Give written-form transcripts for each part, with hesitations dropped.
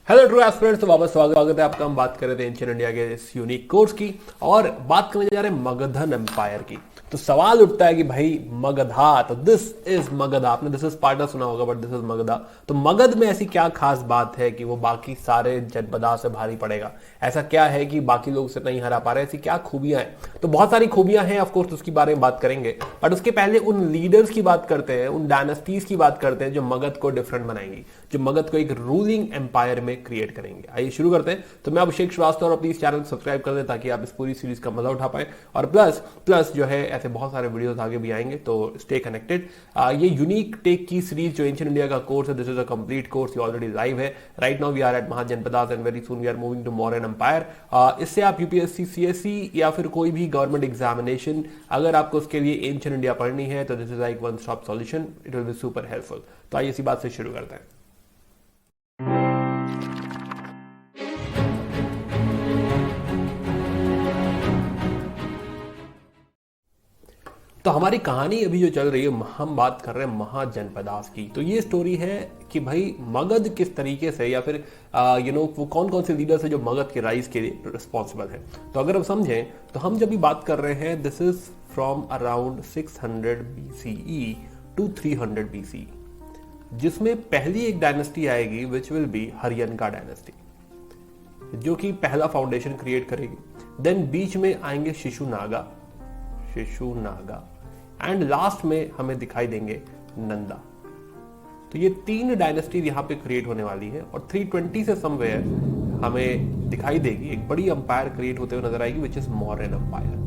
Hello true aspirants, तो वापस स्वागत है आपका। हम बात कर रहे थे एंशिएंट इंडिया के इस यूनिक कोर्स की और बात करने जा रहे हैं मगधन एम्पायर की। तो सवाल उठता है कि भाई मगधा, तो दिस इज मगधा। आपने दिस इज स्पार्टा सुना होगा बट दिस इज मगधा। तो मगध में ऐसी क्या खास बात है कि वो बाकी सारे जनपदा से भारी पड़ेगा? ऐसा क्या है कि बाकी लोग उसे नहीं हरा पा रहे? ऐसी क्या खूबियां हैं? तो बहुत सारी खूबियां हैं, ऑफ कोर्स उसके बारे में बात करेंगे, बट उसके पहले उन लीडर्स की बात करते हैं, उन डायनेस्टीज की बात करते हैं जो मगध को डिफरेंट बनाएंगी, जो मगध को एक रूलिंग एम्पायर में क्रिएट करेंगे। आइए शुरू करते हैं। तो मैं अभिषेक श्रीवास्तव, और प्लीज चैनल सब्सक्राइब कर दें ताकि आप इस पूरी सीरीज का मजा उठा पाए। और प्लस जो है ऐसे बहुत सारे वीडियोस आगे भी आएंगे, तो स्टे कनेक्टेड। ये यूनिक टेक की सीरीज जो एंशिएंट इंडिया का कोर्स है, this is a complete course, ये ऑलरेडी लाइव है। Right now we are at Mahajanapadas and very soon we are moving to Mauryan empire. इससे आप यूपीएससी, सीएससी या फिर कोई भी गवर्नमेंट एग्जामिनेशन, अगर आपको उसके लिए एंशिएंट इंडिया पढ़नी है तो this is like one stop solution. It will be super helpful. तो आइए इसी बात से शुरू करते हैं। तो हमारी कहानी अभी जो चल रही है, हम बात कर रहे हैं महाजनपदास की। तो ये स्टोरी है कि भाई मगध किस तरीके से, या फिर वो कौन कौन से लीडर्स है जो मगध के राइज के लिए रिस्पॉन्सिबल है। तो अगर हम समझें तो हम जब भी बात कर रहे हैं, this is from around 600 BCE to 300 BCE, जिसमें पहली एक डायनेस्टी आएगी which will be Haryanka dynasty, जो कि पहला फाउंडेशन क्रिएट करेगी। देन बीच में आएंगे शिशुनागा एंड लास्ट में हमें दिखाई देंगे नंदा। तो ये तीन डायनेस्टी यहां पे क्रिएट होने वाली है और 320 से समवेयर हमें दिखाई देगी एक बड़ी अंपायर क्रिएट होते हुए नजर आएगी, विच इज मौर्यन अंपायर।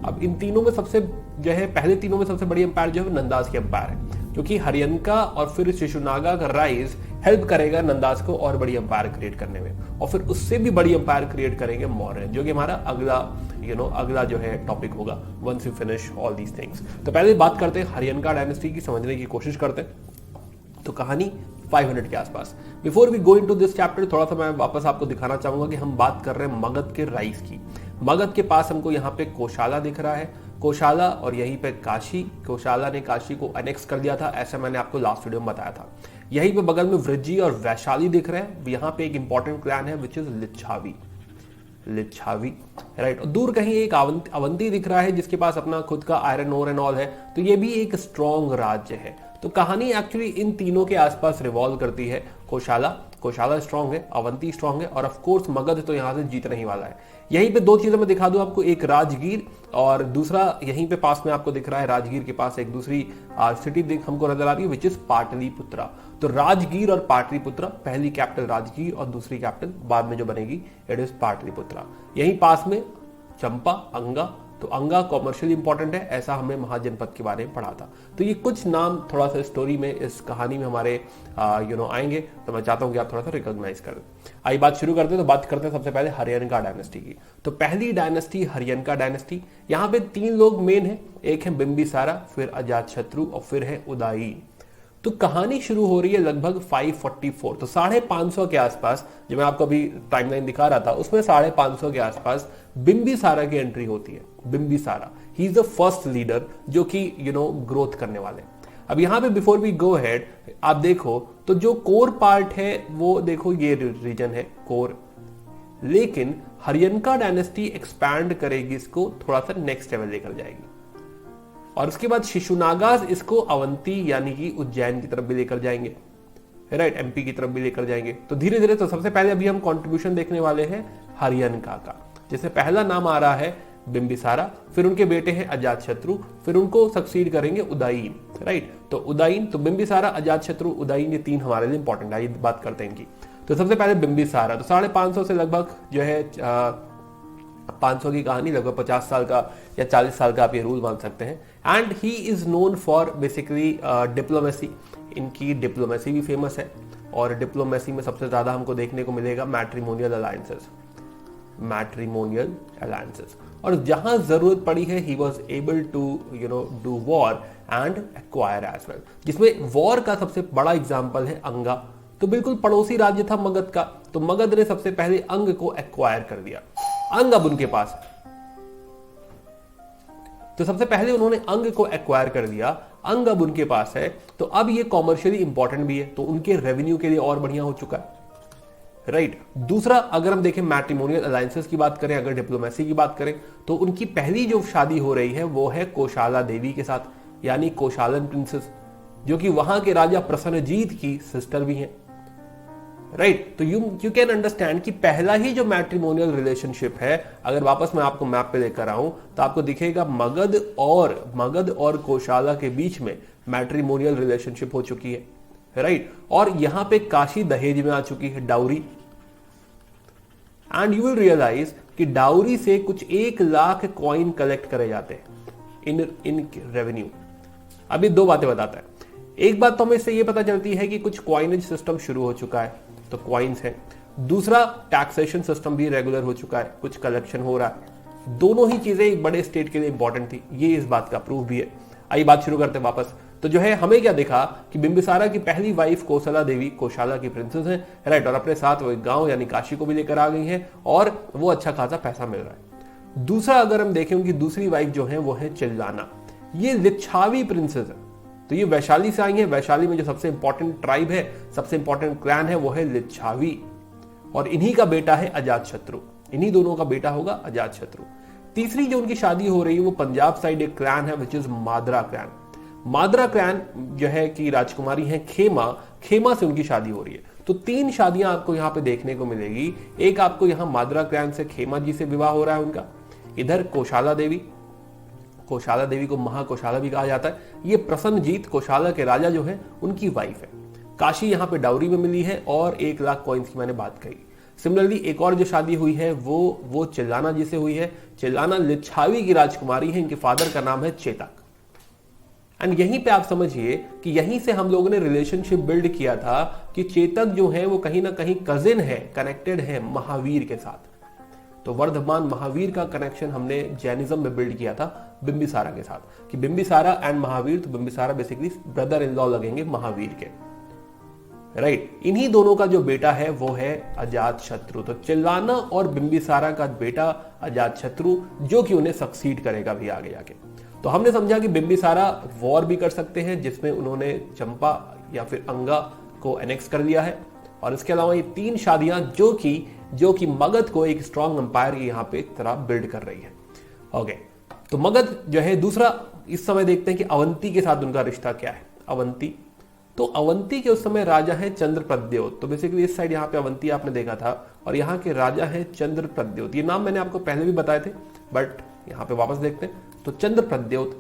अब इन तीनों में सबसे जो है, पहले तीनों में सबसे बड़ी अंपायर जो है नंदास की अंपायर है, क्योंकि हरियनका और फिर शिशुनागा का राइज हेल्प करेगा नंदास को और बड़ी अंपायर क्रिएट करने में, और फिर उससे भी बड़ी अंपायर क्रिएट करेंगे मौर्य, जो कि हमारा अगला जो है टॉपिक होगा once you finish all these things. तो पहले बात करते हैं हरियनका डायनेस्टी की, समझने की कोशिश करते हैं। तो कहानी 500 के आसपास। Before we go into this chapter, थोड़ा सा मैं वापस आपको दिखाना चाहूंगा कि हम बात कर रहे हैं मगध के राइज की। मगध के पास हमको यहाँ पे कोशाला दिख रहा है, कोशाला, और यहीं पे काशी। कोशाला ने काशी को अनेक्स कर दिया था, ऐसा मैंने आपको लास्ट वीडियो में बताया था। यहीं पे बगल में वृज्जी और वैशाली दिख रहे हैं। यहाँ पे एक इंपॉर्टेंट क्लैन है विच इज लिच्छावी, राइट। और दूर कहीं एक अवंती दिख रहा है जिसके पास अपना खुद का आयरन ओर एंड ऑल है, तो ये भी एक स्ट्रॉन्ग राज्य है। तो कहानी एक्चुअली इन तीनों के आसपास रिवॉल्व करती है। कोशाला स्ट्रॉन्ग है, अवंती स्ट्रॉन्ग है, और ऑफ कोर्स मगध तो यहां से जीतना ही वाला है। यहीं पे दो चीजें मैं दिखा दूं आपको, एक राजगीर और दूसरा यहीं पे पास में आपको दिख रहा है, राजगीर के पास एक दूसरी सिटी हमको नजर आ रही है विच इज पाटलिपुत्रा। तो राजगीर और पाटलिपुत्रा, पहली कैपिटल राजगीर और दूसरी कैपिटल बाद में जो बनेगी इट इज पाटलिपुत्रा। यहीं पास में चंपा, अंगा। तो अंगा कॉमर्शियली इंपॉर्टेंट है, ऐसा हमें महाजनपद के बारे में पढ़ा था। तो ये कुछ नाम थोड़ा सा स्टोरी में, इस कहानी में हमारे आएंगे, तो मैं चाहता हूं कि आप थोड़ा सा रिकॉग्नाइज करें। आइए बात शुरू करते हैं। तो बात करते हैं सबसे पहले हरियनका डायनेस्टी की। तो पहली डायनेस्टी हरियनका डायनेस्टी। यहाँ पे तीन लोग मेन है, एक है बिंबिसारा, फिर अजातशत्रु और फिर है उदयी। तो कहानी शुरू हो रही है लगभग 544, तो 550 के आसपास, जो मैं आपको अभी टाइमलाइन दिखा रहा था उसमें 550 के आसपास बिंबिसारा की एंट्री होती है। Bimbisara, he is the first leader जो कि ग्रोथ करने वाले। अब यहां पे बिफोर वी गो हेड, आप देखो तो जो कोर पार्ट है वो देखो, ये रीजन है कोर, लेकिन हरियनका डायनेस्टी एक्सपैंड करेगी, इसको थोड़ा सा नेक्स्ट लेवल लेकर जाएगी, और उसके बाद शिशुनागास इसको अवंती यानी कि उज्जैन की तरफ भी लेकर जाएंगे, राइट, एमपी की तरफ भी लेकर जाएंगे। तो धीरे धीरे, तो सबसे पहले अभी हम कंट्रीब्यूशन देखने वाले हैं हरियनका का, जिसमें पहला नाम आ रहा है बिंबिसारा, फिर उनके बेटे हैं अजातशत्रु, फिर उनको सक्सीड करेंगे उदयीन, राइट। तो उदयीन, तो बिंबिसारा, अजातशत्रु, उदयीन, ये तीन हमारे लिए इंपॉर्टेंट है, बात करते हैं इनकी। तो सबसे पहले बिंबिसारा, तो 550 से लगभग जो है 500 की कहानी, लगभग 50 साल का या 40 साल का आप ये रूल मान सकते हैं। And he is known for basically diplomacy. इनकी डिप्लोमेसी भी फेमस है, और डिप्लोमेसी में सबसे ज्यादा हमको देखने को मिलेगा मैट्रिमोनियल अलायंसेस। और जहां जरूरत पड़ी है he was able to do war and acquire as well, जिसमें वॉर का सबसे बड़ा एग्जाम्पल है अंगा। तो बिल्कुल पड़ोसी राज्य था मगध का, तो मगध ने सबसे पहले अंग को एक्वायर कर दिया। अंग अब उनके पास है, तो सबसे पहले उन्होंने अंग को एक्वायर कर दिया। अंग अब उनके पास है, तो अब ये कॉमर्शियली इंपॉर्टेंट भी है, तो उनके रेवेन्यू के लिए और बढ़िया हो चुका है, राइट। दूसरा, अगर हम देखें मैट्रिमोनियल अलायंसेस की बात करें, अगर डिप्लोमेसी की बात करें, तो उनकी पहली जो शादी हो रही है वो है कोशाला देवी के साथ, यानी कोशालन प्रिंसेस, जो कि वहां के राजा प्रसन्नजीत की सिस्टर भी हैं। राइट। तो यू कैन अंडरस्टैंड कि पहला ही जो मैट्रिमोनियल रिलेशनशिप है, अगर वापस मैं आपको मैप पे लेकर आऊं तो आपको दिखेगा मगध और कोशाला के बीच में मैट्रिमोनियल रिलेशनशिप हो चुकी है। राइट। और यहां पे काशी दहेज में आ चुकी है, dowry. And you will realise कि डाउरी से कुछ 1 लाख कॉइन कलेक्ट करे जाते हैं इन रेवेन्यू। अभी 2 बातें बताता है। एक बात तो हमें इससे ये पता चलती है कि कुछ कॉइनेज सिस्टम शुरू हो चुका है, तो कॉइन्स है। दूसरा, टैक्सेशन सिस्टम भी रेगुलर हो चुका है, कुछ कलेक्शन हो रहा है। दोनों ही चीजें एक बड़े स्टेट के लिए इंपॉर्टेंट थी, ये इस बात का प्रूफ भी है। आइए बात शुरू करते हैं वापस। तो जो है, हमें क्या दिखा कि बिंबिसारा की पहली वाइफ कोसला देवी कोशाला की प्रिंसेस है, राइट, और अपने साथ वो एक गांव यानी काशी को भी लेकर आ गई है और वो अच्छा खासा पैसा मिल रहा है। दूसरा, अगर हम देखें, उनकी दूसरी वाइफ जो है वो है चिल्लाना, ये लिच्छावी प्रिंसेस है। तो ये वैशाली से आई है। वैशाली में जो सबसे इंपॉर्टेंट ट्राइब है, सबसे इंपॉर्टेंट क्लैन है, वो है लिच्छावी, और इन्हीं का बेटा है अजातशत्रु। इन्हीं दोनों का बेटा होगा अजातशत्रु। तीसरी जो उनकी शादी हो रही है वो पंजाब साइड एक क्लैन है, विच इज मादरा क्लैन। मादरा क्लैन जो है कि राजकुमारी है खेमा से उनकी शादी हो रही है। तो 3 शादियां आपको यहां पे देखने को मिलेगी। एक आपको यहां मादरा क्लैन से खेमा जी से विवाह हो रहा है उनका। इधर कोशाला देवी को महाकोशाला भी कहा जाता है। ये प्रसन्नजीत कोशाला के राजा जो है उनकी वाइफ है। काशी यहाँ पे डाउरी में मिली है और 1 लाख कॉइन्स की मैंने बात कही। सिमिलरली एक और जो शादी हुई है वो चिल्लाना जी से हुई है। चिल्लाना लिच्छावी की राजकुमारी है, इनके फादर का नाम है चेतक। एंड यहीं पे आप समझिए कि यहीं से हम लोगों ने रिलेशनशिप बिल्ड किया था कि चेतक जो है वो कहीं ना कहीं कजिन है, कनेक्टेड है महावीर के साथ। तो वर्धमान महावीर का कनेक्शन हमने जैनिज्म में बिल्ड किया था बिंबिसारा के साथ, कि बिंबिसारा एंड महावीर, तो बिंबिसारा बेसिकली ब्रदर इन लॉ लगेंगे महावीर के। राइट। इन्हीं दोनों का जो बेटा है वो है अजातशत्रु। तो चिल्लाना और बिंबिसारा का बेटा अजातशत्रु, जो कि उन्हें सक्सीड करेगा भी आगे जाके। तो हमने समझा कि बिंबिसारा वॉर भी कर सकते हैं, जिसमें उन्होंने चंपा या फिर अंगा को एनेक्स कर लिया है। और इसके अलावा ये 3 शादियां जो कि मगध को एक स्ट्रॉन्ग एम्पायर की यहाँ पे तरह बिल्ड कर रही है। ओके, तो मगध जो है। दूसरा, इस समय देखते हैं कि अवंती के साथ उनका रिश्ता क्या है। अवंती के उस समय राजा है चंद्रप्रद्योत। तो बेसिकली इस साइड यहाँ पे अवंती आपने देखा था और यहाँ के राजा है चंद्रप्रद्योत। ये नाम मैंने आपको पहले भी बताए थे, बट यहाँ पे वापस देखते हैं। तो चंद्रप्रद्योत,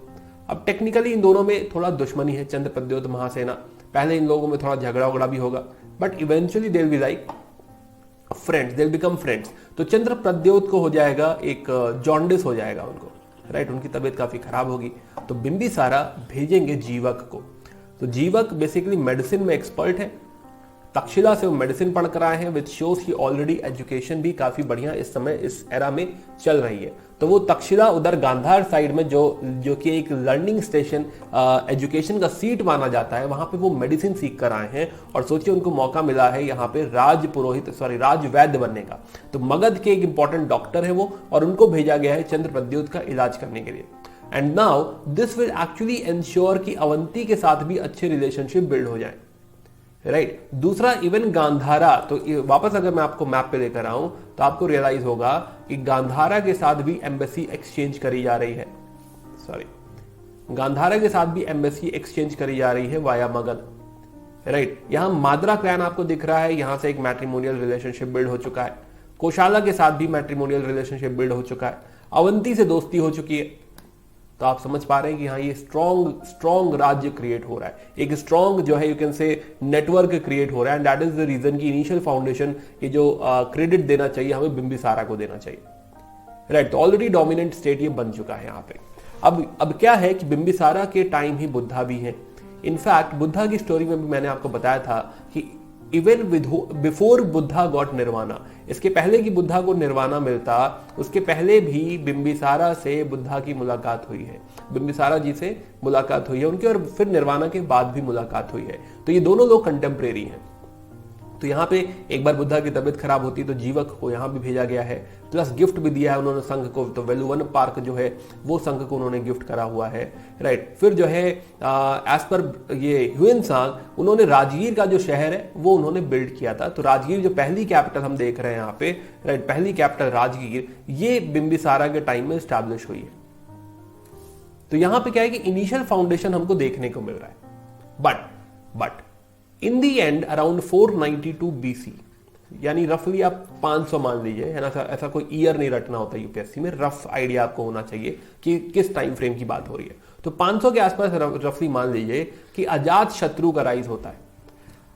अब टेक्निकली इन दोनों में थोड़ा दुश्मनी है, चंद्रप्रद्योत महासेना। पहले इन लोगों में थोड़ा झगड़ा वगड़ा भी होगा, but eventually they will be like friends, they will become friends. तो चंद्रप्रद्योत को हो जाएगा एक जॉन्डिस हो जाएगा उनको, राइट, उनकी तबीयत काफी खराब होगी। तो बिंबिसारा भेजेंगे जीवक को। तो जीवक बेसिकली मेडिसिन में एक्सपर्ट है, तक्षशिला से वो मेडिसिन पढ़ कर आए हैं, विच शोज की ऑलरेडी एजुकेशन भी काफी बढ़िया इस समय इस एरा में चल रही है। तो वो तक्षशिला उधर गांधार साइड में जो कि एक लर्निंग स्टेशन, एजुकेशन का सीट माना जाता है, वहां पे वो मेडिसिन सीख कर आए हैं। और सोचिए उनको मौका मिला है यहाँ पे राज वैद्य बनने का। तो मगध के एक इंपॉर्टेंट डॉक्टर है वो, और उनको भेजा गया है चंद्रप्रद्योत का इलाज करने के लिए। And now this will actually ensure कि अवंती के साथ भी अच्छे रिलेशनशिप बिल्ड हो जाए। राइट। दूसरा, इवन गांधारा, तो वापस अगर मैं आपको मैप पे लेकर आऊं तो आपको रियलाइज होगा कि गांधारा के साथ भी एम्बेसी एक्सचेंज करी जा रही है। गांधारा के साथ भी एम्बेसी एक्सचेंज करी जा रही है वाया मगध। राइट। यहां मादरा क्लैन आपको दिख रहा है, यहां से एक मैट्रिमोनियल रिलेशनशिप बिल्ड हो चुका है। कोशाला के साथ भी मैट्रिमोनियल रिलेशनशिप बिल्ड हो चुका है। अवंती से दोस्ती हो चुकी है। तो आप समझ पा रहे हैं कि हाँ, ये स्ट्रॉन्ग राज्य क्रिएट हो रहा है, एक स्ट्रॉन्ग जो है you can say network create हो रहा है। And that is the reason की इनिशियल फाउंडेशन, ये जो क्रेडिट देना चाहिए हमें बिंबिसारा को देना चाहिए। राइट। तो ऑलरेडी डोमिनेंट स्टेट ये बन चुका है यहाँ पे। अब क्या है कि बिंबिसारा के टाइम ही बुद्धा भी है। इनफैक्ट बुद्धा की स्टोरी में भी मैंने आपको बताया था कि even before Buddha got nirvana, इसके पहले कि बुद्धा को निर्वाणा मिलता, उसके पहले भी बिंबिसारा से बुद्धा की मुलाकात हुई है, बिंबिसारा जी से मुलाकात हुई है उनकी, और फिर निर्वाणा के बाद भी मुलाकात हुई है। तो ये दोनों लोग कंटेम्परेरी हैं। तो यहाँ पे एक बार बुद्धा की तबीयत खराब होती है तो जीवक को यहाँ भी भेजा गया है, प्लस गिफ्ट भी दिया है उन्होंने संघ को। तो वेलुवन पार्क जो है वो संघ को उन्होंने गिफ्ट करा हुआ है, राइट। फिर जो है एज पर ये ह्यूएनसांग उन्होंने राजगीर का जो शहर है वो उन्होंने बिल्ड किया था। तो राजगीर जो पहली कैपिटल हम देख रहे हैं यहाँ पे, राइट, पहली कैपिटल राजगीर, ये बिंबिसारा के टाइम में स्टैब्लिश हुई है। तो यहां पे क्या है कि इनिशियल फाउंडेशन हमको देखने को मिल रहा है, but in the and around 492 BC, यानी रफली आप 500 मान लीजिए, है ना। ऐसा कोई ईयर नहीं रटना होता यूपीएससी में, रफ आइडिया आपको होना चाहिए कि किस टाइम फ्रेम की बात हो रही है। तो 500 के आसपास रफली मान लीजिए कि अजात शत्रु का राइज होता है।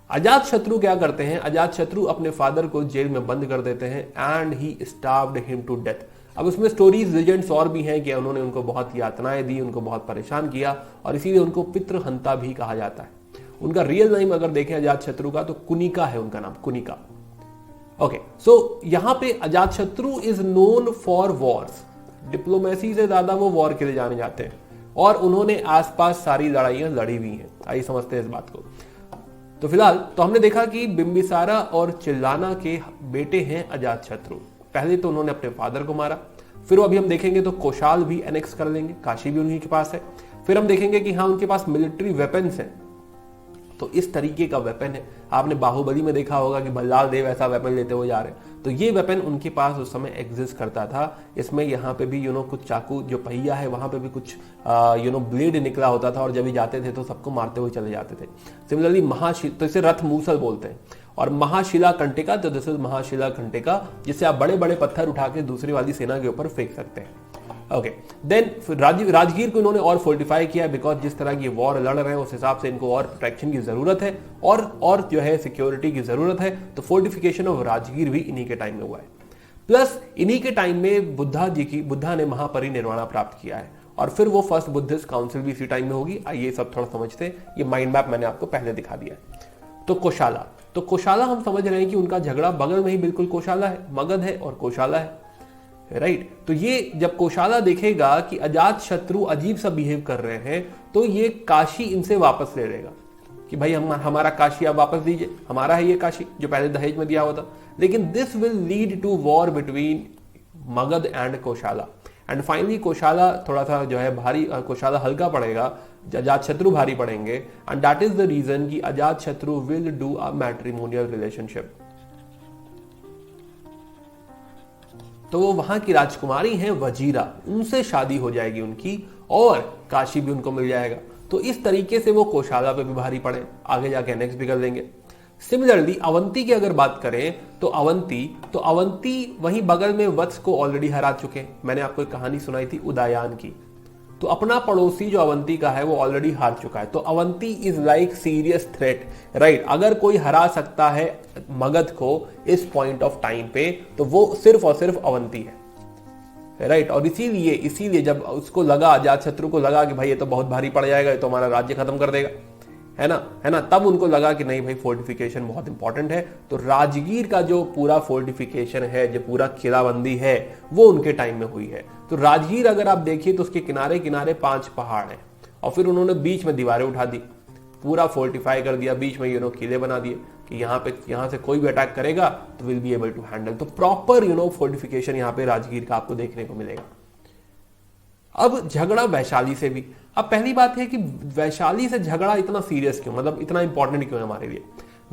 अजात शत्रु क्या करते हैं, अजात शत्रु अपने फादर को जेल में बंद कर देते हैं and he starved him to death. अब उसमें स्टोरीज लेजेंड्स और भी हैं कि उन्होंने उनको बहुत यातनाएं दी, उनको बहुत परेशान किया, और इसीलिए उनको पितृहंता भी कहा जाता है। उनका रियल नेम अगर देखें अजात शत्रु का तो कुनिका है उनका नाम, कुनिका। ओके, सो यहां पे अजात शत्रु is known for Wars, diplomacy से ज्यादा वो वॉर के लिए जाने जाते हैं, और उन्होंने आसपास सारी लड़ाइयां लड़ी हुई हैं। आइए समझते हैं इस बात को। तो फिलहाल तो हमने देखा कि बिंबिसारा और चिल्लाना के बेटे हैं अजात शत्रु। पहले तो उन्होंने अपने फादर को मारा, फिर अभी हम देखेंगे तो कोशाल भी एनेक्स कर लेंगे, काशी भी उन्हीं के पास है। फिर हम देखेंगे कि हाँ उनके पास मिलिट्री वेपन्स हैं, तो इस तरीके का वेपन है। आपने बाहुबली में देखा होगा कि भल्लाल देव ऐसा वेपन लेते हुए जा रहे हैं, तो ये वेपन उनके पास उस समय एग्जिस्ट करता था। इसमें यहाँ पे भी कुछ चाकू, जो पहिया है वहां पे भी कुछ ब्लेड निकला होता था, और जब भी जाते थे तो सबको मारते हुए चले जाते थे। सिमिलरली तो इसे रथ मूसल बोलते हैं, और महाशिला कंटिका, तो दिस इज महाशिला कंटिका, जिससे आप बड़े बड़े पत्थर उठा के दूसरी वाली सेना के ऊपर फेंक सकते हैं। ओके, देन राजगीर को इन्होंने और फोर्टिफाई किया, बिकॉज जिस तरह की वॉर लड़ रहे हैं उस हिसाब से इनको और प्रोटेक्शन की जरूरत है, और जो है सिक्योरिटी की जरूरत है। तो फोर्टिफिकेशन ऑफ राजगीर भी इन्हीं के टाइम में हुआ है। प्लस इन्हीं के टाइम में बुद्धा ने महापरिनिर्वाण प्राप्त किया है, और फिर वो फर्स्ट बुद्धिस्ट काउंसिल भी इसी टाइम में होगी। आइए सब थोड़ा समझते हैं। ये माइंड मैप मैंने आपको पहले दिखा दिया है। तो कोशाला हम समझ रहे हैं कि उनका झगड़ा बगल में ही बिल्कुल कोशाला है, मगध है और कोशाला है, राइट। तो ये जब कोशाला देखेगा कि अजात शत्रु अजीब सा बिहेव कर रहे हैं, तो ये काशी इनसे वापस ले लेगा कि भाई हमारा काशी आप वापस दीजिए, हमारा है ये काशी जो पहले दहेज में दिया हुआ था। लेकिन this will lead to war between Magadha and Kosala, and finally Kosala थोड़ा सा जो है भारी, कोशाला हल्का पड़ेगा, अजात शत्रु भारी पड़ेंगे, and that is the reason कि Ajatashatru will do a matrimonial relationship. तो वो वहां की राजकुमारी है वजीरा, उनसे शादी हो जाएगी उनकी, और काशी भी उनको मिल जाएगा। तो इस तरीके से वो कोशाला पे भी भारी पड़े, आगे जाके एनेक्स भी कर लेंगे। सिमिलरली अवंती की अगर बात करें तो अवंती वहीं बगल में वत्स को ऑलरेडी हरा चुके हैं। मैंने आपको एक कहानी सुनाई थी उदयन की, तो अपना पड़ोसी जो अवंती का है वो ऑलरेडी हार चुका है। तो Avanti is like serious threat, right. अगर कोई हरा सकता है मगध को इस पॉइंट ऑफ टाइम पे, तो वो सिर्फ और सिर्फ अवंती है, राइट। और इसीलिए जब उसको लगा, अजात शत्रु को लगा कि भाई ये तो बहुत भारी पड़ जाएगा, ये तो हमारा राज्य खत्म कर देगा, है ना, तब उनको लगा कि नहीं भाई फोर्टिफिकेशन बहुत इंपॉर्टेंट है। तो राजगीर का जो पूरा फोर्टिफिकेशन है, जो पूरा किलाबंदी है, वो उनके टाइम में हुई है। तो राजगीर अगर आप देखिए तो उसके किनारे किनारे 5 पहाड़ हैं, और फिर उन्होंने बीच में दीवारें उठा दी, पूरा फोर्टिफाई कर दिया, बीच में किले बना दिए कि यहाँ से कोई भी अटैक करेगा तो will be able to handle. तो प्रॉपर फोर्टिफिकेशन यहाँ पे राजगीर का आपको देखने को मिलेगा। अब झगड़ा वैशाली से भी। अब पहली बात है कि वैशाली से झगड़ा इतना सीरियस क्यों, मतलब इतना इंपॉर्टेंट क्यों है हमारे लिए।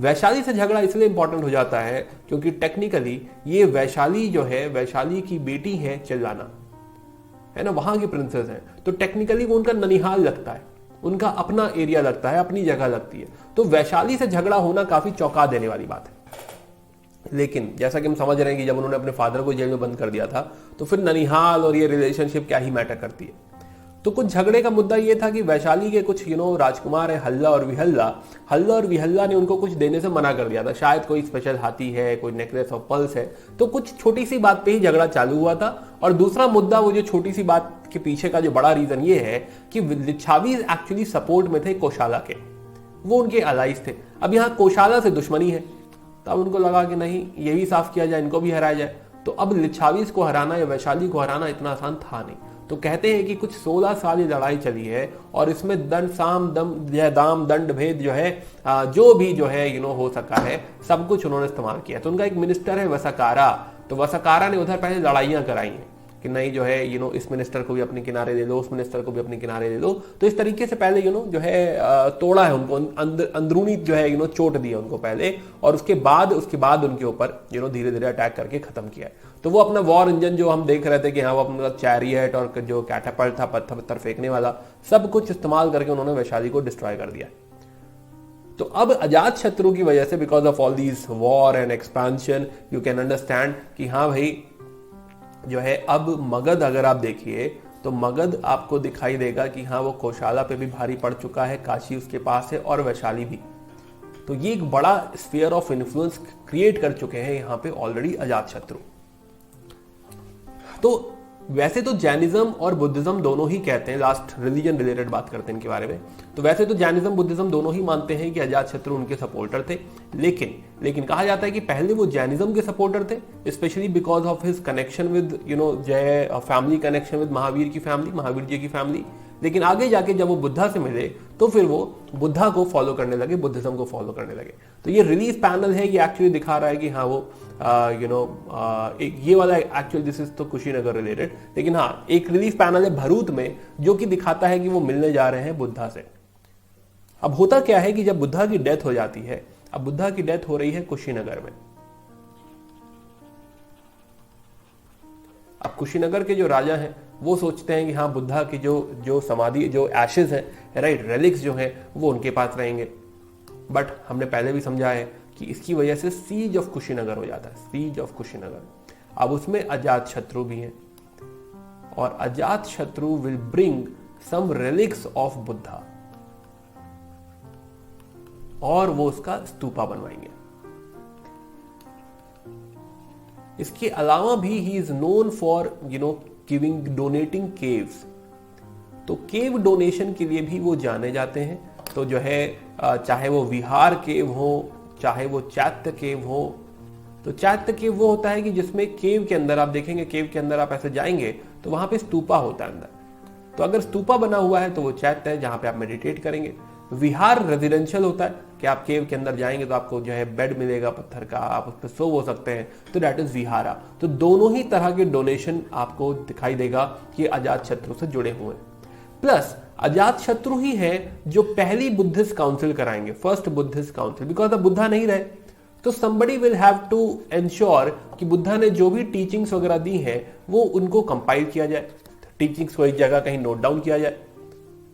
वैशाली से झगड़ा इसलिए इंपॉर्टेंट हो जाता है क्योंकि टेक्निकली ये वैशाली जो है, वैशाली की बेटी है चिल्लाना, है ना, वहां की प्रिंसेस है। तो टेक्निकली वो उनका ननिहाल लगता है, उनका अपना एरिया लगता है, अपनी जगह लगती है। तो वैशाली से झगड़ा होना काफी चौंका देने वाली बात है। लेकिन जैसा कि हम समझ रहे हैं कि जब उन्होंने अपने फादर को जेल में बंद कर दिया था, तो फिर ननिहाल और ये रिलेशनशिप क्या ही मैटर करती है। तो कुछ झगड़े का मुद्दा ये था कि वैशाली के कुछ राजकुमार है हल्ला और विहल्ला ने उनको कुछ देने से मना कर दिया था। शायद कोई स्पेशल हाथी है, कोई नेकलेस ऑफ पल्स है। तो कुछ छोटी सी बात पे ही झगड़ा चालू हुआ था। और दूसरा मुद्दा, वो जो छोटी सी बात के पीछे का जो बड़ा रीजन ये है कि लिच्छावीज एक्चुअली सपोर्ट में थे कोशाला के, वो उनके अलाइज थे। अब यहाँ कोशाला से दुश्मनी है, तब उनको लगा कि नहीं, ये भी साफ किया जाए, इनको भी हराया जाए। तो अब लिच्छावीज को हराना या वैशाली को हराना इतना आसान था नहीं। तो कहते हैं कि कुछ 16 साल ये लड़ाई चली है और इसमें दंड साम दम दाम दंड भेद जो है जो भी जो है हो सका है सब कुछ उन्होंने इस्तेमाल किया। तो उनका एक मिनिस्टर है वसाकारा, तो वसाकारा ने उधर पहले लड़ाइयां कराई हैं कि नहीं जो है इस मिनिस्टर को भी अपने किनारे ले लो, उस मिनिस्टर को भी अपने किनारे ले लो। तो इस तरीके से पहले जो है तोड़ा है उनको, अंदरूनी जो है चोट दिया उनको पहले, और उसके बाद उनके ऊपर धीरे धीरे अटैक करके खत्म किया है। तो वो अपना वॉर इंजन जो हम देख रहे थे कि हाँ वो अपना चैरियट और जो कैटापल्ट था, पत्थर पत्थर फेंकने वाला, सब कुछ इस्तेमाल करके उन्होंने वैशाली को डिस्ट्रॉय कर दिया। तो अब अजात शत्रु की वजह से, because of all these war and expansion, you can understand कि हाँ भाई जो है अब मगध अगर आप देखिए तो मगध आपको दिखाई देगा कि हाँ वो कौशाला पे भी भारी पड़ चुका है, काशी उसके पास है और वैशाली भी। तो ये एक बड़ा स्फीयर ऑफ इन्फ्लुएंस क्रिएट कर चुके हैं यहाँ पे ऑलरेडी अजात शत्रु। तो वैसे तो जैनिज्म और बुद्धिज्म दोनों ही कहते हैं, लास्ट रिलीजन रिलेटेड बात करते हैं इनके बारे में, तो वैसे तो जैनिज्म बुद्धिज्म दोनों ही मानते हैं कि अजात शत्रु उनके सपोर्टर थे, लेकिन कहा जाता है कि पहले वो जैनिज्म के सपोर्टर थे, specially because of his connection with जय family connection with Mahavir ji की फैमिली। लेकिन आगे जाके जब वो बुद्धा से मिले तो फिर वो बुद्धा को फॉलो करने लगे, बुद्धिज्म को फॉलो करने लगे। तो ये रिलीज पैनल है, ये एक्चुअली दिखा रहा है कि हाँ वो ये वाला एक्चुअली दिस इज तो कुशीनगर रिलेटेड, लेकिन हाँ एक रिलीफ पैनल है भरूच में जो कि दिखाता है कि वो मिलने जा रहे हैं बुद्धा से। अब होता क्या है कि जब बुद्धा की डेथ हो जाती है, अब बुद्धा की डेथ हो रही है कुशीनगर में। अब कुशीनगर के जो राजा हैं वो सोचते हैं कि हाँ बुद्धा की जो समाधि, जो एशेज हैं, राइट, रेलिक्स जो हैं वो उनके पास रहेंगे। बट हमने पहले भी समझा है कि इसकी वजह से सीज ऑफ कुशीनगर हो जाता है, सीज ऑफ कुशीनगर। अब उसमें अजात शत्रु भी हैं और Ajatashatru will bring some relics of Buddha और वो उसका स्तूपा बनवाएंगे। इसके अलावा भी he is known for giving donating caves, तो केव डोनेशन के लिए भी वो जाने जाते हैं। तो जो है चाहे वो विहार केव हो, चाहे वो चैत्य केव हो, तो चैत्य केव वो होता है कि जिसमें केव के अंदर आप देखेंगे, केव के अंदर आप ऐसे जाएंगे तो वहां पे स्तूपा होता है अंदर। तो अगर स्तूपा बना हुआ है तो वो चैत्य है जहां पे आप मेडिटेट करेंगे। विहार रेजिडेंशियल होता है कि आप केव के अंदर जाएंगे तो आपको जो है बेड मिलेगा पत्थर का, आप उस पर सो हो सकते हैं, तो दैट इज विहारा। तो दोनों ही तरह के डोनेशन आपको दिखाई देगा कि अजात शत्रु से जुड़े हुए। प्लस अजात शत्रु ही है जो पहली बुद्धिस्ट काउंसिल कराएंगे, फर्स्ट बुद्धिस्ट काउंसिल, बिकॉज अब बुद्धा नहीं रहे तो somebody will have to ensure कि बुद्धा ने जो भी टीचिंग्स वगैरह दी हैं वो उनको कंपाइल किया जाए, टीचिंग्स को एक जगह कहीं नोट डाउन किया जाए।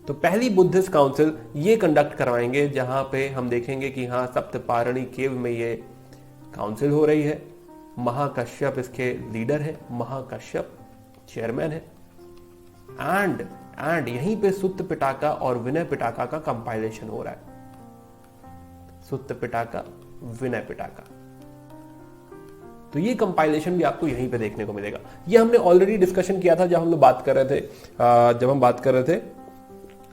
तो पहली बुद्धिस्ट काउंसिल ये कंडक्ट करवाएंगे जहां पे हम देखेंगे कि हाँ सप्तपारणी केव में ये काउंसिल हो रही है। महाकश्यप इसके लीडर है, महाकश्यप चेयरमैन है, एंड यहीं पे सुत्त पिटाका और विनय पिटाका का कंपाइलेशन हो रहा है। सुत्त पिटाका, विनय पिटाका, तो ये कंपाइलेशन भी आपको यहीं पे देखने को मिलेगा। ये हमने ऑलरेडी डिस्कशन किया था जब हम लोग बात कर रहे थे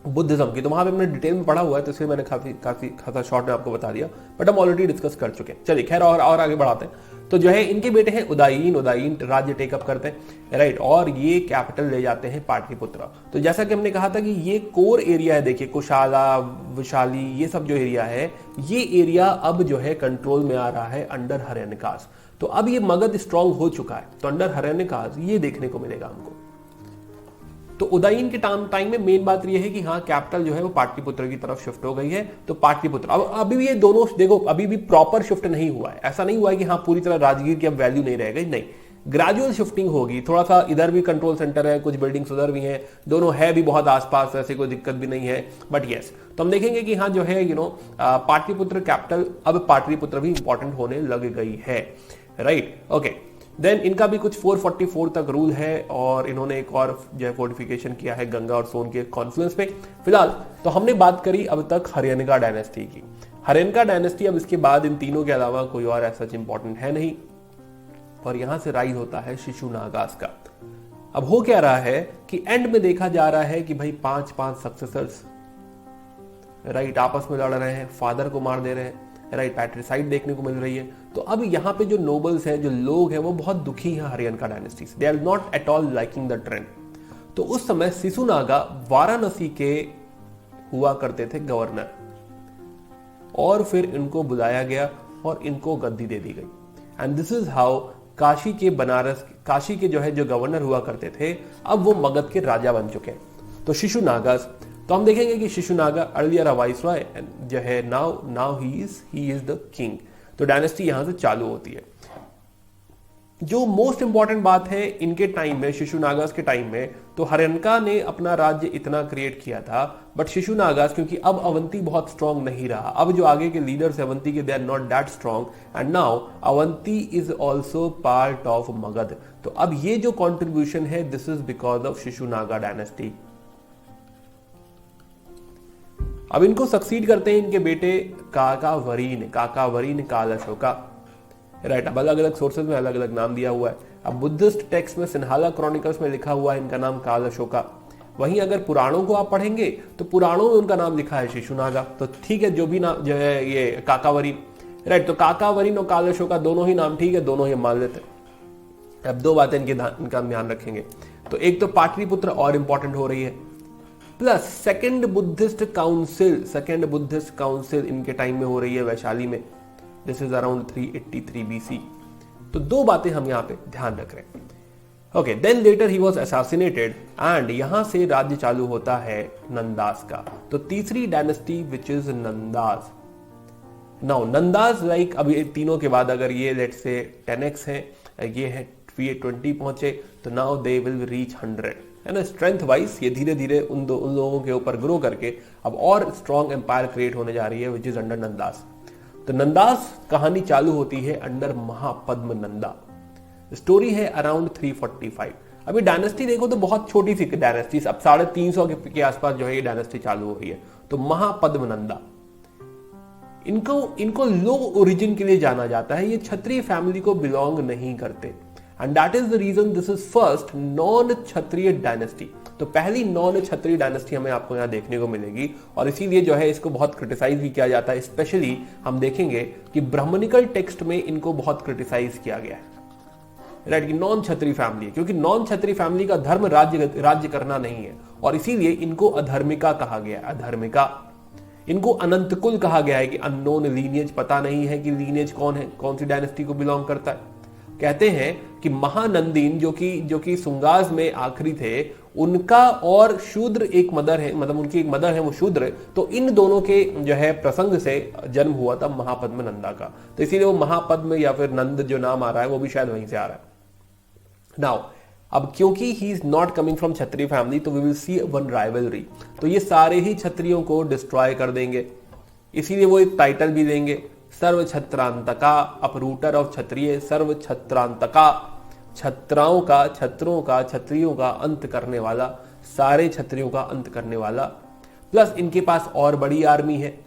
बुद्धिज्म की, तो वहां पे हमने डिटेल में पढ़ा हुआ है, तो इसलिए मैंने काफी खासा शॉर्ट में आपको बता दिया, बट हम ऑलरेडी डिस्कस कर चुके हैं। चलिए खैर और आगे बढ़ाते हैं। तो जो है इनके बेटे हैं उदयीन राज्य टेकअप करते हैं, राइट, और ये कैपिटल ले जाते हैं पाटलिपुत्र। तो जैसा कि हमने कहा था कि ये कोर एरिया है, देखिए कुशाला, विशाली, ये सब जो एरिया है, ये एरिया अब जो है कंट्रोल में आ रहा है अंडर हर्यनिकास। तो अब ये मगध स्ट्रांग हो चुका है, तो अंडर हर्यनिकास ये देखने को मिलेगा हमको। तो उदयीन के टाइम में मेन बात यह है कि हाँ कैपिटल जो है वो पाटलिपुत्र की तरफ शिफ्ट हो गई है। तो पाटलिपुत्र, अब अभी भी ये दोनों देखो अभी भी प्रॉपर शिफ्ट नहीं हुआ है, ऐसा नहीं हुआ है कि हाँ पूरी तरह राजगीर की अब वैल्यू नहीं रह गई, नहीं, ग्रेजुअल शिफ्टिंग होगी। थोड़ा सा इधर भी कंट्रोल सेंटर है, कुछ बिल्डिंग्स उधर भी हैं, दोनों है भी बहुत आसपास, ऐसे कोई दिक्कत भी नहीं है। बट यस, तो हम देखेंगे कि हाँ जो है पाटलिपुत्र कैपिटल, अब पाटलिपुत्र भी इंपॉर्टेंट होने लग गई है, राइट, ओके। देन इनका भी कुछ 444 तक रूल है और इन्होंने एक और जो है फोर्टिफिकेशन किया है गंगा और सोन के कॉन्फ्लुएंस पे। फिलहाल तो हमने बात करी अब तक हर्यनिका डायनेस्टी की। हर्यनिका डायनेस्टी, अब इसके बाद इन तीनों के अलावा कोई और ऐसा इंपॉर्टेंट है नहीं, और यहां से राइज होता है शिशुनागास का। अब हो क्या रहा है कि एंड में देखा जा रहा है कि भाई 5 सक्सेसर्स, राइट, आपस में लड़ रहे हैं, फादर को मार दे रहे हैं, राइट, पैट्रिसाइड देखने को मिल रही है। तो अब यहाँ पे जो नोबल्स हैं, जो लोग हैं, वो बहुत दुखी हैं हर्यनिका डायनेस्टी से, they are not at all liking the trend. तो उस समय शिशुनागा वाराणसी के हुआ करते थे गवर्नर, और फिर इनको बुलाया गया और इनको गद्दी दे दी गई। And this is how Kashi के काशी के जो गवर्नर हुआ करते थे, अब वो मगध के राजा बन चुके हैं। तो शिशुनागास, तो हम देखेंगे कि शिशुनागा अर्लियर वाइसरॉय जो है, now he is the king. तो डायनेस्टी यहां से चालू होती है। जो मोस्ट इंपॉर्टेंट बात है इनके टाइम में, शिशुनागास के टाइम में, तो हर्यनका ने अपना राज्य इतना क्रिएट किया था, बट शिशुनागास, क्योंकि अब अवंती बहुत स्ट्रांग नहीं रहा, अब जो आगे के लीडर्स अवंती के, they are not that strong, and now Avanti is also part of Magadh. तो अब ये जो कॉन्ट्रीब्यूशन है, this is because of Shishunaga dynasty. अब इनको सक्सीड करते हैं इनके बेटे काकावरीन काल अशोका, राइट। अब अलग अलग सोर्सेज में अलग अलग नाम दिया हुआ है। अब बुद्धिस्ट टेक्स्ट में सिन्हाला क्रॉनिकल्स में लिखा हुआ है इनका नाम काल अशोका। वहीं अगर पुराणों को आप पढ़ेंगे तो पुराणों में उनका नाम लिखा है शिशुनागा। तो ठीक है, जो भी नाम जो है ये काकावरीन, राइट। तो काकावरीन और काल अशोका दोनों ही नाम ठीक है, दोनों ही मान लेते हैं। अब दो बातें इनका ध्यान रखेंगे। तो एक तो पाटलिपुत्र और इंपॉर्टेंट हो रही है, प्लस सेकेंड बुद्धिस्ट काउंसिल इनके टाइम में हो रही है वैशाली में। This is around 383 BC। तो दो बातें हम यहां पे ध्यान रख रहे हैं। Okay, then later he was assassinated, and यहां से राज्य चालू होता है नंदास का। तो तीसरी dynasty which is Nandas. Now Nandas, like अभी तीनों के बाद अगर ये लेट्स से 10x है, ये है 20 पहुंचे, तो नाउ दे विल रीच 100, है ना। स्ट्रेंथ वाइज ये धीरे धीरे उन लोगों के ऊपर ग्रो करके अब और स्ट्रॉन्ग एम्पायर क्रिएट होने जा रही है, विच इज अंडर नंदास। तो नंदास कहानी चालू होती है अंडर महापद्म नंदा। स्टोरी है अराउंड 345। अभी डायनेस्टी देखो तो बहुत छोटी सी डायनेस्टी, अब 350 के आसपास जो है ये डायनेस्टी चालू हो रही है। तो महापद्म नंदा, इनको लो ओरिजिन के लिए जाना जाता है। ये क्षत्रिय फैमिली को बिलोंग नहीं करते, and that is the reason this is first non Kshatriya dynasty. तो पहली नॉन क्षत्रिय डायनेस्टी हमें आपको यहां देखने को मिलेगी, और इसीलिए जो है इसको बहुत क्रिटिसाइज भी किया जाता है। स्पेशली हम देखेंगे कि ब्राह्मणिकल टेक्स्ट में इनको बहुत क्रिटिसाइज किया गया है, राइट, कि नॉन क्षत्रिय फैमिली, क्योंकि नॉन क्षत्रिय फैमिली का धर्म राज्य करना नहीं है, और इसीलिए इनको अधर्मिका कहा गया। अधर्मिका, इनको अनंत कुल कहा गया है कि अननोन लीनियज, पता नहीं है कि लीनियज कौन है, कौन सी डायनेस्टी को बिलोंग करता है। कहते हैं कि महानंदीन जो कि सुंगाज में आखिरी थे, उनका और शूद्र एक मदर है, मतलब उनकी एक मदर है वो शूद्र, तो इन दोनों के जो है प्रसंग से जन्म हुआ था महापद्म नंदा का। तो इसीलिए वो महापद्म या फिर नंद जो नाम आ रहा है वो भी शायद वहीं से आ रहा है। नाउ अब क्योंकि he is not coming from Kshatriya family, तो we will see one rivalry. तो ये सारे ही क्षत्रियों को डिस्ट्रॉय कर देंगे, इसीलिए वो एक टाइटल भी देंगे, सर्व छत्रांतका, अपरूटर ऑफ क्षत्रिय, सर्व छत्रांतका, छत्रों का क्षत्रियों का अंत करने वाला, सारे क्षत्रियों का अंत करने वाला। प्लस इनके पास और बड़ी आर्मी है,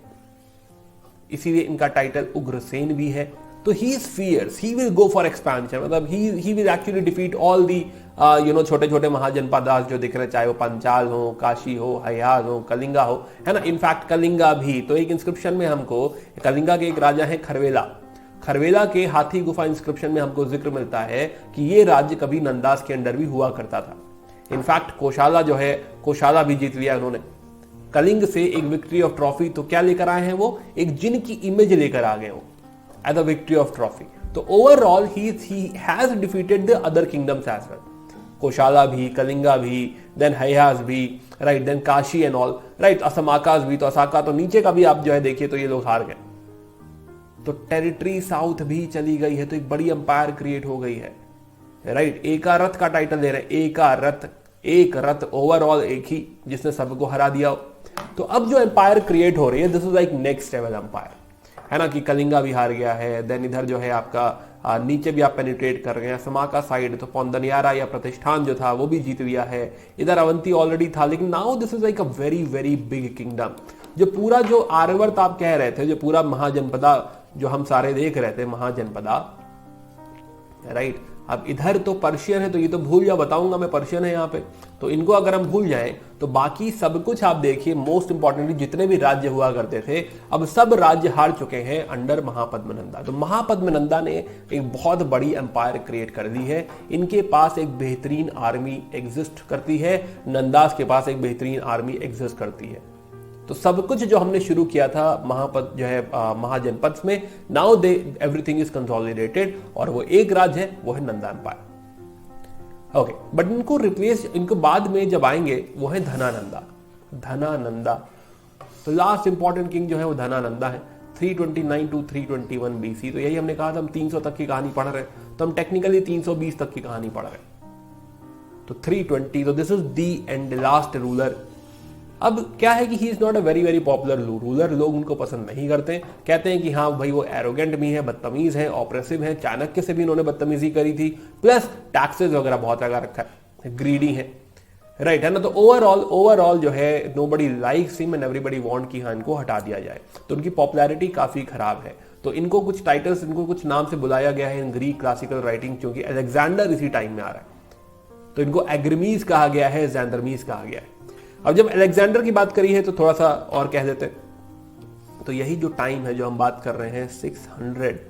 इसीलिए इनका टाइटल उग्रसेन भी है। तो he is fierce, he will go for expansion, मतलब he will actually defeat all the छोटे छोटे महाजनपद जो दिख रहे, चाहे वो पंचाल हो, काशी हो, हयाज हो, कलिंगा हो, है ना। इनफैक्ट कलिंगा भी, तो एक इंस्क्रिप्शन में हमको कलिंगा के एक राजा है खरवेला के हाथी गुफा इंस्क्रिप्शन में हमको जिक्र मिलता है कि ये राज्य कभी नंदास के अंडर भी हुआ करता था। इनफैक्ट कोशाला भी जीत लिया उन्होंने। कलिंग से एक विक्ट्री ऑफ ट्रॉफी, तो क्या लेकर आए हैं वो, एक जिन की इमेज लेकर आ गए वो as a victory of trophy. तो overall he has defeated the other kingdoms as well, Kosala भी, कलिंगा भी, देन हयाज भी, right, then Kashi and all, right, Asmakas भी। तो असाका तो नीचे का भी आप जो है देखिए तो ये लोग हार गए। तो टेरिटरी साउथ भी चली गई है, तो एक बड़ी अंपायर क्रिएट हो गई है, राइट। एकारथ का टाइटल दे रहे हैं, एक रथ ओवरऑल एक ही, जिसने सबको हरा दिया। तो अब जो एम्पायर क्रिएट हो रही है, this is like next level empire, है ना, कि कलिंगा भी हार गया है। देन इधर जो है आपका नीचे भी आप पेनिट्रेट कर रहे हैं, समाका साइड, तो पौंदनियारा या प्रतिष्ठान जो था वो भी जीत लिया है। इधर अवंती ऑलरेडी था, लेकिन now this is like a very very big kingdom. जो पूरा जो आर्यवर्त आप कह रहे थे, जो पूरा महाजनपदा जो हम सारे देख रहे थे, महाजनपदा, राइट। अब इधर तो पर्शियन है तो ये तो भूल जाओ, बताऊंगा मैं पर्शियन है यहाँ पे, तो इनको अगर हम भूल जाएं तो बाकी सब कुछ आप देखिए, मोस्ट इंपॉर्टेंटली जितने भी राज्य हुआ करते थे अब सब राज्य हार चुके हैं अंडर महापद्मनंदा। तो महापद्मनंदा ने एक बहुत बड़ी एम्पायर क्रिएट कर दी है। इनके पास एक बेहतरीन आर्मी एग्जिस्ट करती है, नंदास के पास एक बेहतरीन आर्मी एग्जिस्ट करती है। तो सब कुछ जो हमने शुरू किया था महापद जो है महाजनपद में, now they everything is consolidated और वो एक राज्य है, वो है नंदा एम्पायर। ओके, बट इनको रिप्लेस, इनको बाद में जब आएंगे वो है धनानंदा। धनानंदा तो लास्ट इंपॉर्टेंट किंग जो है वो धनानंदा है, 329 टू 321 बीसी। तो यही हमने कहा था हम 300 तक की कहानी पढ़ रहे हैं, तो हम टेक्निकली 320 तक की कहानी पढ़ रहे हैं। तो 320, तो this is the and last ruler. अब क्या है कि ही is not a very very popular ruler, लोग उनको पसंद नहीं करते, कहते हैं कि हाँ भाई वो एरोगेंट भी है, बदतमीज है, ऑप्रेसिव है, चाणक्य से भी इन्होंने बदतमीजी करी थी, प्लस टैक्सेस वगैरह बहुत लगा रखा है, ग्रीडी है, राइट है ना। तो ओवरऑल जो है nobody likes him and everybody want कि हाँ इनको हटा दिया जाए। तो उनकी पॉपुलैरिटी काफी खराब है। तो इनको कुछ टाइटल्स, इनको कुछ नाम से बुलाया गया है इन ग्रीक क्लासिकल राइटिंग, क्योंकि अलेक्जेंडर इसी टाइम में आ रहा है, तो इनको एग्रमीज कहा गया है, जैंडरमीज कहा गया है। अब जब अलेक्जेंडर की बात करी है तो थोड़ा सा और कह देते, तो यही जो टाइम है जो हम बात कर रहे हैं 600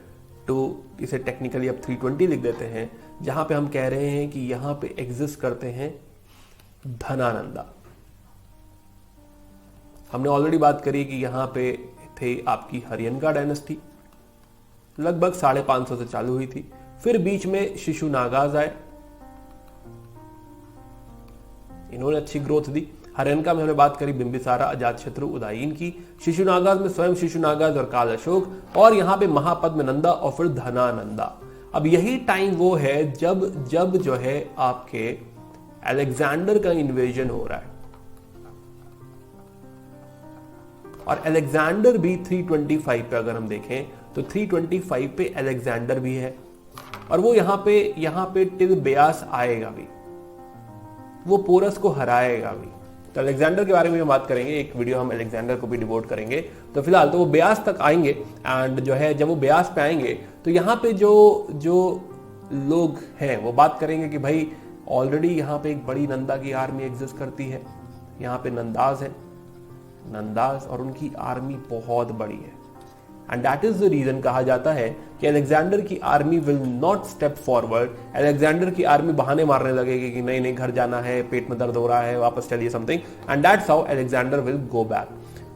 टू, इसे टेक्निकली अब 320 लिख देते हैं, जहां पे हम कह रहे हैं कि यहां पे एग्जिस्ट करते हैं धनानंदा। हमने ऑलरेडी बात करी कि यहां पे थे आपकी हरियनका डायनेस्टी, लगभग 550 से चालू हुई थी, फिर बीच में शिशुनागाज आए, इन्होंने अच्छी ग्रोथ दी। हरियनका में हमने बात करी बिंबिसारा, अजातशत्रु, उदयन की। शिशुनागाज में स्वयं शिशुनागाज और काल अशोक, और यहां पे महापद्मनंदा और फिर धनानंदा। अब यही टाइम वो है जब जो है आपके अलेक्जेंडर का इन्वेजन हो रहा है, और अलेक्जेंडर भी 325 पे अगर हम देखें तो 325 पे अलेक्जेंडर भी है, और वो यहां पे टिल बेयास आएगा भी, वो पोरस को हराएगा भी। तो अलेक्जेंडर के बारे में बात करेंगे, एक वीडियो हम अलेक्जेंडर को भी डिवोट करेंगे। तो फिलहाल तो वो ब्यास तक आएंगे, एंड जो है जब वो ब्यास पे आएंगे तो यहाँ पे जो लोग हैं वो बात करेंगे कि भाई ऑलरेडी यहाँ पे एक बड़ी नंदा की आर्मी एग्जिस्ट करती है, यहाँ पे नंदास है, नंदास और उनकी आर्मी बहुत बड़ी है, and that is the reason कहा जाता है कि अलेक्जेंडर की army will not step forward. Alexander की आर्मी बहाने मारने लगेगी कि नहीं घर जाना है, पेट में दर्द हो रहा है, वापस चलिए something, and that's how Alexander will go back.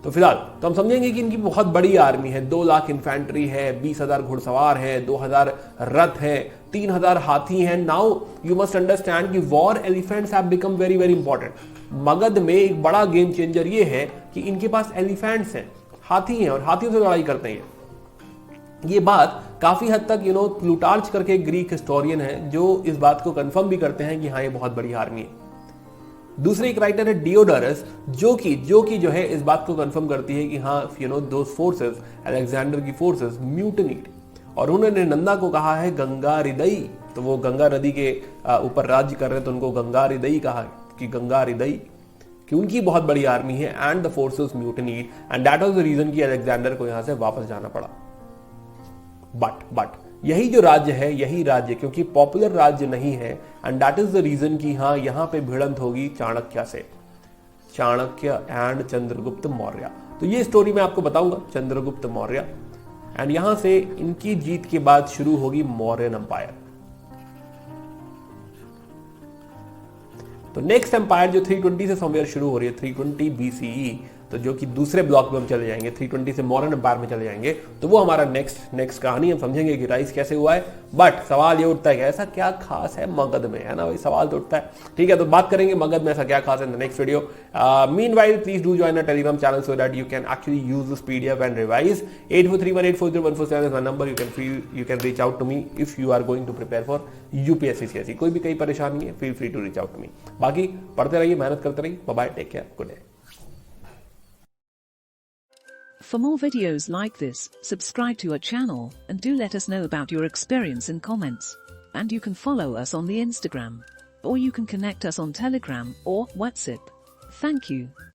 तो फिलहाल तो हम समझेंगे कि इनकी बहुत बड़ी आर्मी है, 2 लाख इन्फेंट्री है, 20,000 घुड़सवार है, 2,000 रथ है, 3,000 हाथी हैं। नाउ यू मस्ट अंडरस्टैंड कि war elephants have become very very important. Magadh में एक बड़ा गेम चेंजर ये है कि इनके पास एलिफेंट्स हैं, हाथी हैं, और हाथियों से लड़ाई करते हैं। ये बात काफी हद तक प्लूटार्च करके ग्रीक हिस्टोरियन है जो इस बात को कंफर्म भी करते हैं कि हाँ ये बहुत बड़ी आर्मी है। दूसरे एक राइटर है डियोडोरस, जो कि जो है इस बात को कंफर्म करती है कि हाँ दोस फोर्सेस, अलेक्जेंडर की फोर्सेस म्यूटनीड, और उन्होंने नंदा को कहा है गंगा हृदयी। तो वो गंगा नदी के ऊपर राज्य कर रहे हैं, तो उनको गंगा हृदयी कहा कि गंगा हृदयी, कि उनकी बहुत बड़ी आर्मी है and the forces mutinied, and that was the reason कि अलेक्जेंडर को यहां से वापस जाना पड़ा। बट यही जो राज्य है, यही राज्य क्योंकि पॉपुलर राज्य नहीं है, and that is the reason कि हाँ यहां पे भिड़ंत होगी चाणक्य से, चाणक्य एंड चंद्रगुप्त मौर्य। तो ये स्टोरी मैं आपको बताऊंगा, चंद्रगुप्त मौर्य, एंड यहां से इनकी जीत के बाद शुरू होगी मौर्यन एम्पायर। तो नेक्स्ट एम्पायर जो 320 से समवेयर शुरू हो रही है, 320 BCE, तो जो कि दूसरे ब्लॉक में हम चले जाएंगे, 320 से मॉडर्न एम्पायर में चले जाएंगे, तो वो हमारा नेक्स्ट कहानी हम समझेंगे कि राइज कैसे हुआ है। बट सवाल ये उठता है कि ऐसा क्या खास है मगध में, है ना भाई, सवाल तो उठता है। ठीक है, तो बात करेंगे मगध में ऐसा क्या खास है in the next video. Meanwhile please do join our Telegram channel so that you can actually use this PDF and revise. 8431840147 is my number. You can reach out to me if you are going to prepare for UPSC CSE. कोई भी कई परेशानी है, feel free to reach out to me. बाकी पढ़ते रहिए, मेहनत करते रहिए। Bye bye, take care, good day. For more videos like this, subscribe to our channel and do let us know about your experience in comments. And you can follow us on the Instagram, or you can connect us on Telegram or WhatsApp. Thank you.